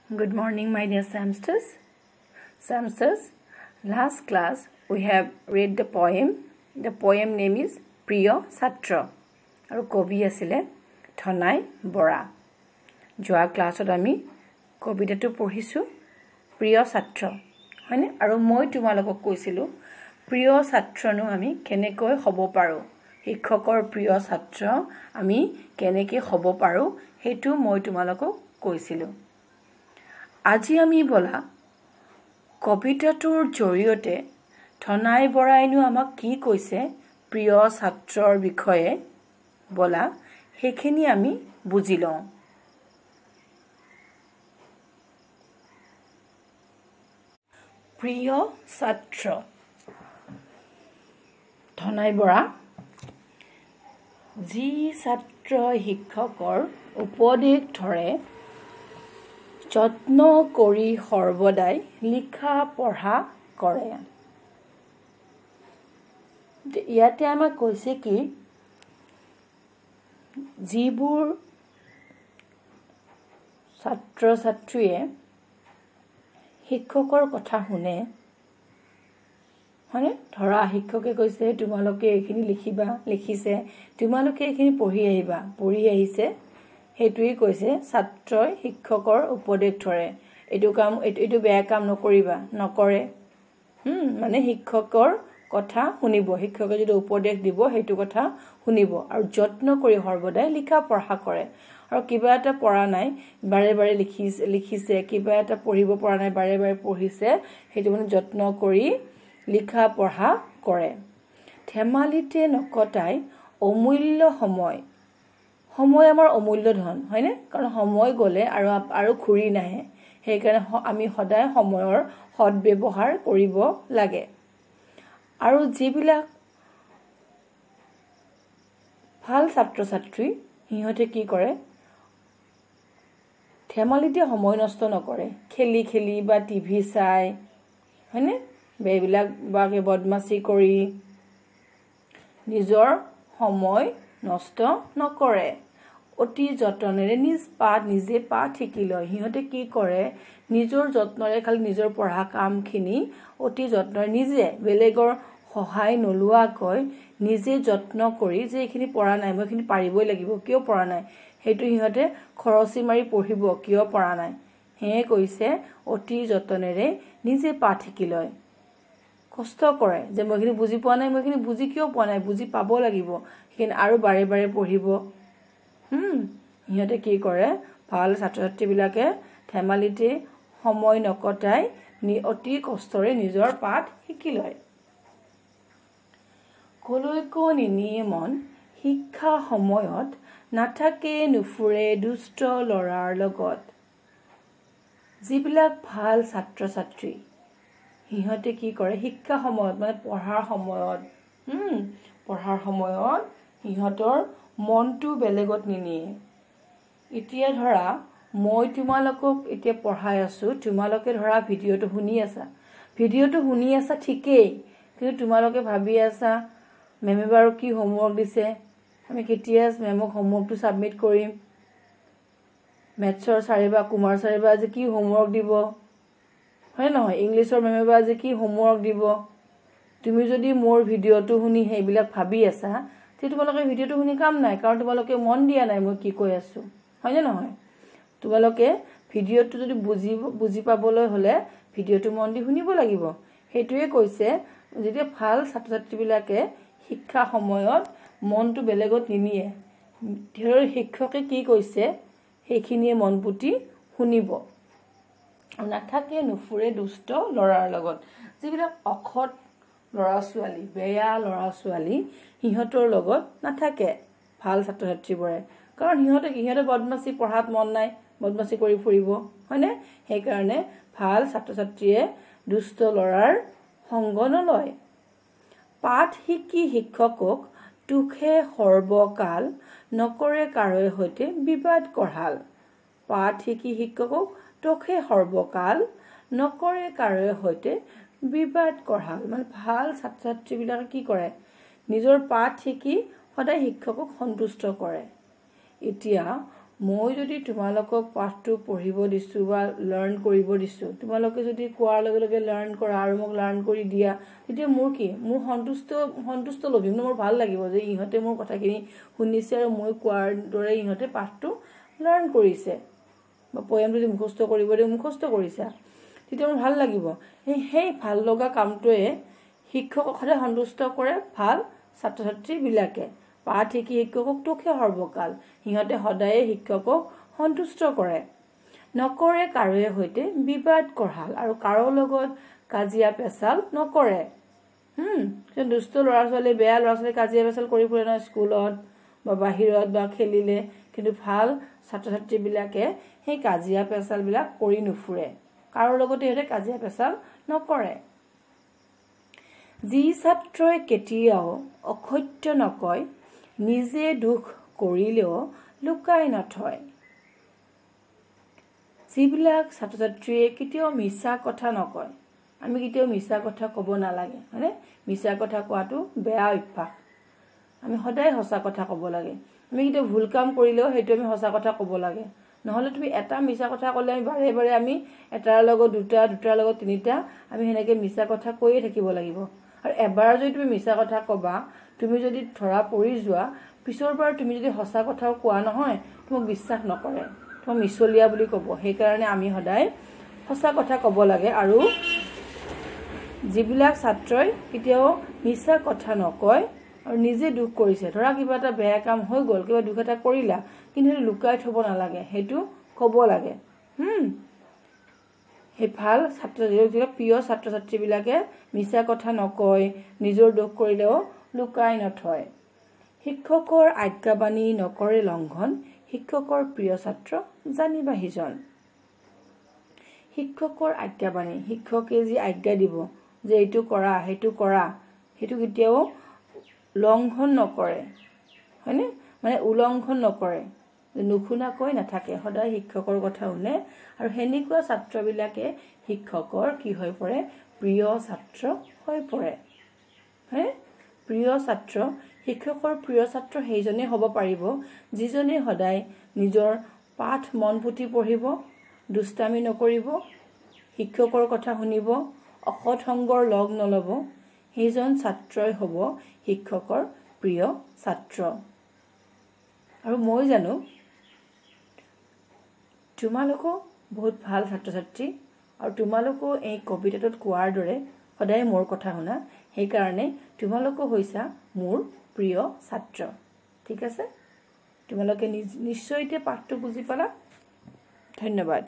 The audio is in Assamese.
Good morning, my dear Samsters. Last class we have read the poem. The poem name is Priya Satra. Aru kobi asile Thanai Bora. Joa class ot ami kobita tu pohisu Priya Satra. Hane aru moi tumalokok koisilu Priya Satra nu ami kenekoi hobo paru. Shiক্ষকৰ প্ৰিয় ছাত্ৰ আমি কেনেকৈ হ'ব পাৰো হেতু মই তোমালোকক কৈছিলো আজি আমি বলা কবিতাটোৰ জৰিয়তে ধনাই বৰাইনো আমাক কি কৈছে প্ৰিয় ছাত্ৰৰ বিষয়ে বলা হেখিনি আমি বুজি লওঁ প্ৰিয় ছাত্ৰ ধনাই বৰা যি ছাত্ৰ শিক্ষকৰ উপদেশ ধৰে যত্ন কৰি সৰ্বদাই লিখা পঢ়া কৰে ইয়াতে আমাক কৈছে কি যিবোৰ ছাত্ৰ ছাত্ৰীয়ে শিক্ষকৰ কথা শুনে হনে ধৰা শিক্ষকে কৈছে তোমালোকে এখিনি লিখিবা লিখিছে তোমালোকে এখিনি পঢ়ি আহিছে হেতুই কৈছে ছাত্ৰই শিক্ষকৰ উপদেশ ধৰে এটো বেয়া কাম নকৰে মানে শিক্ষকৰ কথা শুনিব শিক্ষকে যদি উপদেশ দিব হেতু কথা শুনিব আৰু যত্ন কৰি সৰ্বদাই লিখা পঢ়া কৰে আৰু কিবা এটা পঢ়া নাই বাৰে বাৰে লিখিছে কিবা এটা পঢ়িব পৰা নাই বাৰে বাৰে পঢ়িছে হেতু মানে যত্ন কৰি লিখা পঢ়া কৰে ধেমালিতে নকটাই অমূল্য সময় আমাৰ অমূল্য ধন হয়নে কাৰণ সময় গলে আৰু ঘূৰি নাহে সেই কাৰণে আমি সদায় সময়ৰ সদ্ব্যৱহাৰ কৰিব লাগে আৰু যিবিলাক ভাল ছাত্ৰ ছাত্ৰী হিহঁতে কি কৰে ধেমালিতে সময় নষ্ট নকৰে খেলি বা টিভি চাই হয়নে বেবিলাক বাকে বদমাছি কৰি নিজৰ সময় নষ্ট নকৰে অতি যতনেৰে নিজে পাঠ শিকি লয় হিহঁতে কি কৰে নিজৰ যত্নৰে খালি নিজৰ পঢ়া কামখিনি অতি যত্নৰে নিজে বেলেগৰ সহায় নলোৱাকৈ নিজে যত্ন কৰি যে এখিনি পঢ়া নাই মই এখিনি পাৰিবই লাগিব কিয় পঢ়া নাই হেতু হিহঁতে খৰচি মাৰি পঢ়িব কিয় পঢ়া নাই হে কৈছে অতি যতনেৰে নিজে পাঠ শিকি লয় কষ্ট কৰে যে মই এখিনি বুজি পোৱা নাই মই এখিনি বুজি কিয় পোৱা নাই বুজি পাব লাগিব কিন্তু আৰু বাৰে বাৰে পঢ়িব হিহঁতে কি কৰে ভাল ছাত্ৰ ছাত্ৰীবিলাকে ধেমালিতে সময় নকটাই অতি কষ্টৰে নিজৰ পাঠ শিকি লয় কলৈকো নিনিয়ে মন শিক্ষা সময়ত নাথাকে নুফুৰে দুষ্ট লৰাৰ লগত যিবিলাক ভাল ছাত্ৰ ছাত্ৰী হিহঁতে কি কৰে শিক্ষা সময়ত মানে পঢ়াৰ সময়ত হিহঁতৰ মনটো বেলেগত নিনিয়ে এতিয়া ধৰা মই তোমালোকক এতিয়া পঢ়াই আছো তোমালোকে ধৰা ভিডিঅটো শুনি আছা ঠিকেই কিন্তু তোমালোকে ভাবি আছা মেমে বাৰু কি হোমৱৰ্ক দিছে আমি কেতিয়া মেমক হোমৱৰ্কটো সাবমিট কৰিম মেথছৰ ছাৰে বা কুমাৰ ছাৰে বা আজি কি হোমৱৰ্ক দিব হয় নহয় ইংলিছৰ মেমে বা আজি কি হোমৱৰ্ক দিব তুমি যদি মোৰ ভিডিঅটো শুনি হেইবিলাক ভাবি আছা তে তোমালোকে ভিডিঅটো শুনি কাম নাই কাৰণ তোমালোকে মন দিয়া নাই মই কি কৈ আছো হয় নে নহয় তোমালোকে ভিডিঅটো যদি বুজি পাবলৈ হলে ভিডিঅটো মন দি শুনিব লাগিব হেতুৱে কৈছে যেতিয়া ভাল ছাত্ৰ ছাত্ৰীবিলাকে শিক্ষা সময়ত মনটো বেলেগত নিনিয়ে ধৰ শিক্ষকে কি কৈছে হেখিনিয়ে মন পুতি শুনিব নাথাকে নুফুৰে দুষ্ট লৰাৰ লগত যিবিলাক অখত লৰা ছোৱালী বেয়া লৰা ছোৱালী হিহঁতৰ লগত নাথাকে ভাল ছাত্ৰ ছাত্ৰীবোৰে কাৰণ হিহঁতে বদমাছি পঢ়াত মন নাই বদমাছি কৰি ফুৰিব হয়নে সেই কাৰণে ভাল ছাত্ৰ ছাত্ৰীয়ে দুষ্ট লৰাৰ সংগ নলয় পাঠ শিকি শিক্ষকক তুখে সৰ্বকাল নকৰে কাৰোৰ সৈতে বিবাদ কৰাল পাঠ শিকি শিক্ষকক তুখে সৰ্বকাল নকৰে কাৰোৰ সৈতে বিবাদ কৰাল মানে ভাল ছাত্ৰ ছাত্ৰীবিলাকে কি কৰে নিজৰ পাঠ শিকি সদায় শিক্ষকক সন্তুষ্ট কৰে এতিয়া মই যদি তোমালোকক পাঠটো পঢ়িব দিছোঁ বা লাৰ্ণ কৰিব দিছোঁ, তোমালোকে যদি কোৱাৰ লগে লগে লাৰ্ণ কৰা আৰু মোক লাৰ্ণ কৰি দিয়া, তেতিয়া মোৰ কি, মোৰ সন্তুষ্ট লভিম ন, মোৰ ভাল লাগিব যে ইহঁতে মোৰ কথাখিনি শুনিছে আৰু মই কোৱাৰ দৰে ইহঁতে পাঠটো লাৰ্ণ কৰিছে বা পয়েমটো যে মুখস্থ কৰিব দিয়ে মুখস্থ কৰিছা, তেতিয়া মোৰ ভাল লাগিব। সেই ভাল লগা কামটোৱে শিক্ষকক সদায় সন্তুষ্ট কৰে। ভাল ছাত্ৰ ছাত্ৰীবিলাকে পাঠ শিকি শিক্ষকক তোকে সৰ্বকাল, সিহঁতে সদায়ে শিক্ষকক সন্তুষ্ট কৰে। নকৰে কাৰোৰে সৈতে বিবাদ কঢ়াল, আৰু কাৰো লগত কাজিয়া পেচাল নকৰে। দুষ্ট ল'ৰা ছোৱালী, বেয়া ল'ৰা ছোৱালী কাজিয়া পেচাল কৰি ফুৰে নহয় স্কুলত বা বাহিৰত বা খেলিলে, কিন্তু ভাল ছাত্ৰ ছাত্ৰীবিলাকে সেই কাজিয়া পেচালবিলাক কৰি নুফুৰে, কাৰো লগতে সিহঁতে কাজিয়া পেচাল নকৰে। যি ছাত্ৰই কেতিয়াও অসত্য নকয়, নিজে দুখ কৰিলেও লুকাই নথয়। যিবিলাক ছাত্ৰ ছাত্ৰীয়ে কেতিয়াও মিছা কথা নকয়, আমি কেতিয়াও মিছা কথা ক'ব নালাগে, হয়নে? মিছা কথা কোৱাটো বেয়া অভ্যাস। আমি সদায় সঁচা কথা ক'ব লাগে। আমি কেতিয়াও ভুল কাম কৰিলেও সেইটো আমি সঁচা কথা ক'ব লাগে। নহ'লে তুমি এটা মিছা কথা ক'লে আমি বাৰে বাৰে আমি এটাৰ লগত দুটা, দুটাৰ লগত তিনিটা, আমি সেনেকৈ মিছা কথা কৈয়ে থাকিব লাগিব। আৰু এবাৰ যদি তুমি মিছা কথা ক'বা, তুমি যদি ধৰা পৰি যোৱা, পিছৰ বাৰ তুমি যদি সঁচা কথাও কোৱা নহয়, তোমাক বিশ্বাস নকৰে, তোমাক মিছলীয়া বুলি ক'ব। সেইকাৰণে আমি সদায় সঁচা কথা ক'ব লাগে। আৰু যিবিলাক ছাত্ৰই কেতিয়াও মিছা কথা নকয় আৰু নিজে দুখ কৰিছে, ধৰা কিবা এটা বেয়া কাম হৈ গ'ল, কিবা দুখ এটা কৰিলা, কিন্তু সেইটো লুকাই থ'ব নালাগে, সেইটো ক'ব লাগে। সেই ভাল ছাত্ৰ ছাত্ৰীবিলাক, প্ৰিয় ছাত্ৰ ছাত্ৰীবিলাকে মিছা কথা নকয়, নিজৰ দোষ কৰিলেও লুকাই নথয়। শিক্ষকৰ আজ্ঞাবাণী নকৰে লংঘন, শিক্ষকৰ প্ৰিয় ছাত্ৰ জানিবা সিজন। শিক্ষকৰ আজ্ঞাবাণী, শিক্ষকে যি আজ্ঞা দিব যে এইটো কৰা সেইটো কৰা, সেইটো কেতিয়াও লংঘন নকৰে, হয়নে? মানে উলংঘন নকৰে, নুশুনাকৈ নাথাকে, সদায় শিক্ষকৰ কথা শুনে। আৰু সেনেকুৱা ছাত্ৰবিলাকে শিক্ষকৰ কি হৈ পৰে, প্ৰিয় ছাত্ৰ হৈ পৰে, হয়নে? প্ৰিয় ছাত্ৰ, শিক্ষকৰ প্ৰিয় ছাত্ৰ সেইজনেই হ'ব পাৰিব যিজনে সদায় নিজৰ পাঠ মন পুতি পঢ়িব, দুষ্টামি নকৰিব, শিক্ষকৰ কথা শুনিব, অসৎ সংগৰ লগ নল'ব। সেইজন ছাত্ৰই হ'ব শিক্ষকৰ প্ৰিয় ছাত্ৰ। আৰু মই জানো তোমালোকো বহুত ভাল ছাত্ৰ ছাত্ৰী, আৰু তোমালোকো এই কবিতাটোত কোৱাৰ দৰে সদায় মোৰ কথা শুনা, সেইকাৰণে তোমালোকো হৈছা মোৰ প্ৰিয় ছাত্ৰ। ঠিক আছে? তোমালোকে নিশ্চয় এতিয়া পাঠটো বুজি পালা। ধন্যবাদ।